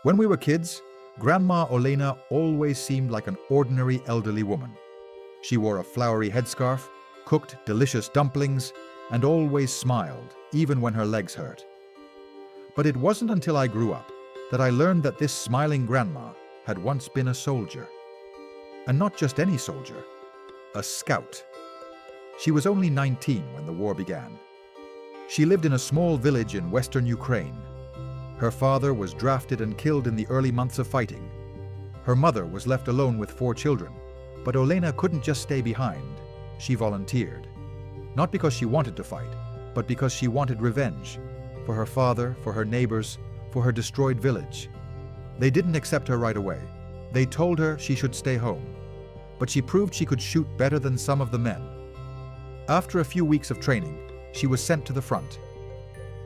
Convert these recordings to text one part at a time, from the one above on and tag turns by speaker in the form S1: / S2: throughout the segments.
S1: When we were kids, Grandma Olena always seemed like an ordinary elderly woman. She wore a flowery headscarf, cooked delicious dumplings, and always smiled, even when her legs hurt. But it wasn't until I grew up that I learned that this smiling grandma had once been a soldier. And not just any soldier, a scout. She was only 19 when the war began. She lived in a small village in western Ukraine. Her father was drafted and killed in the early months of fighting. Her mother was left alone with 4 children, but Olena couldn't just stay behind. She volunteered. Not because she wanted to fight, but because she wanted revenge. For her father, for her neighbors, for her destroyed village. They didn't accept her right away. They told her she should stay home. But she proved she could shoot better than some of the men. After a few weeks of training, she was sent to the front.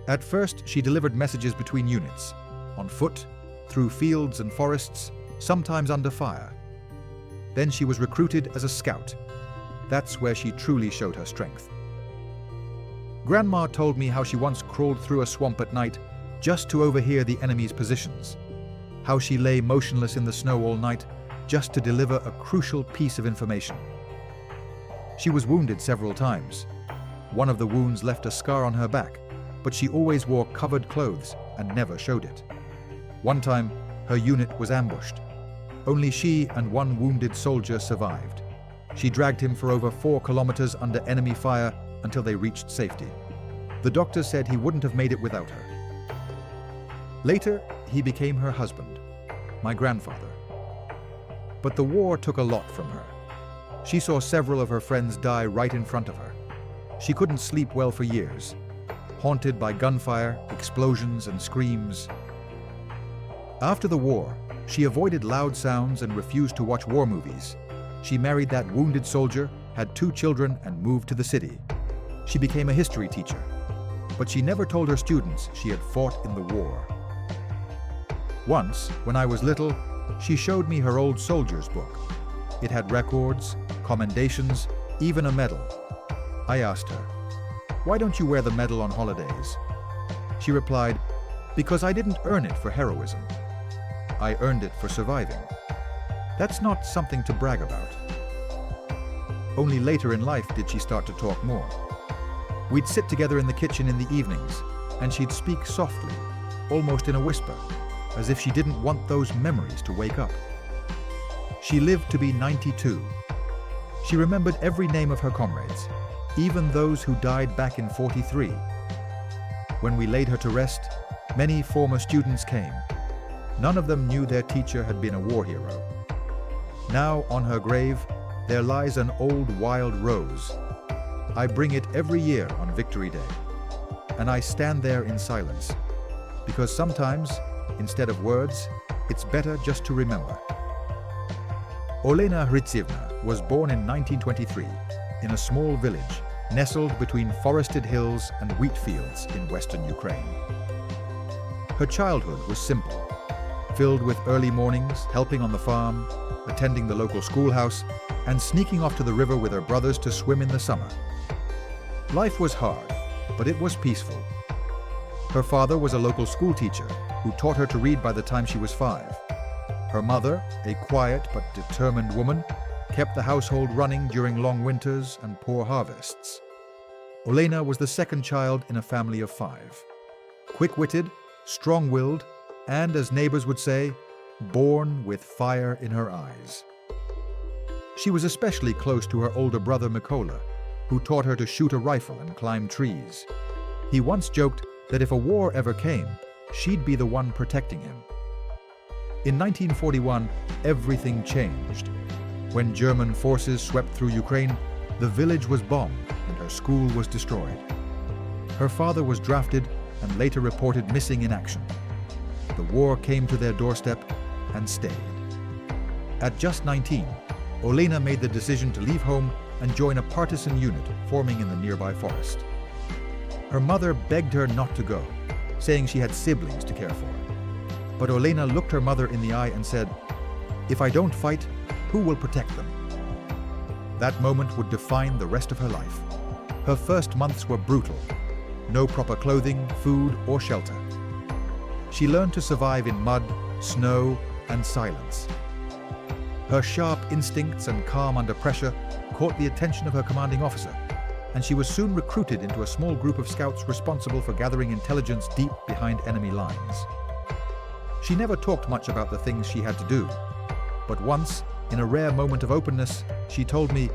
S1: At first, she delivered messages between units, on foot, through fields and forests, sometimes under fire. Then she was recruited as a scout. That's where she truly showed her strength. Grandma told me how she once crawled through a swamp at night just to overhear the enemy's positions. How she lay motionless in the snow all night just to deliver a crucial piece of information. She was wounded several times. One of the wounds left a scar on her back, but she always wore covered clothes and never showed it. One time, her unit was ambushed. Only she and one wounded soldier survived. She dragged him for over 4 kilometers under enemy fire until they reached safety. The doctor said he wouldn't have made it without her. Later, he became her husband, my grandfather. But the war took a lot from her. She saw several of her friends die right in front of her. She couldn't sleep well for years, haunted by gunfire, explosions, and screams. After the war, she avoided loud sounds and refused to watch war movies. She married that wounded soldier, had 2 children, and moved to the city. She became a history teacher, but she never told her students she had fought in the war. Once, when I was little, she showed me her old soldier's book. It had records, commendations, even a medal. I asked her, "Why don't you wear the medal on holidays?" She replied, "Because I didn't earn it for heroism. I earned it for surviving." That's not something to brag about. Only later in life did she start to talk more. We'd sit together in the kitchen in the evenings, and she'd speak softly, almost in a whisper, as if she didn't want those memories to wake up. She lived to be 92. She remembered every name of her comrades, even those who died back in '43. When we laid her to rest, many former students came. None of them knew their teacher had been a war hero. Now, on her grave, there lies an old wild rose. I bring it every year on Victory Day, and I stand there in silence, because sometimes, instead of words, it's better just to remember. Olena Hrytsievna was born in 1923 in a small village nestled between forested hills and wheat fields in western Ukraine. Her childhood was simple, filled with early mornings, helping on the farm, attending the local schoolhouse, and sneaking off to the river with her brothers to swim in the summer. Life was hard, but it was peaceful. Her father was a local school teacher who taught her to read by the time she was 5. Her mother, a quiet but determined woman, kept the household running during long winters and poor harvests. Olena was the second child in a family of 5. Quick-witted, strong-willed, and, as neighbors would say, born with fire in her eyes. She was especially close to her older brother Mykola, who taught her to shoot a rifle and climb trees. He once joked that if a war ever came, she'd be the one protecting him. In 1941, everything changed. When German forces swept through Ukraine, the village was bombed and her school was destroyed. Her father was drafted and later reported missing in action. The war came to their doorstep and stayed. At just 19, Olena made the decision to leave home and join a partisan unit forming in the nearby forest. Her mother begged her not to go, saying she had siblings to care for. But Olena looked her mother in the eye and said, "If I don't fight, who will protect them?" That moment would define the rest of her life. Her first months were brutal. No proper clothing, food, or shelter. She learned to survive in mud, snow, and silence. Her sharp instincts and calm under pressure caught the attention of her commanding officer, and she was soon recruited into a small group of scouts responsible for gathering intelligence deep behind enemy lines. She never talked much about the things she had to do, but once, in a rare moment of openness, she told me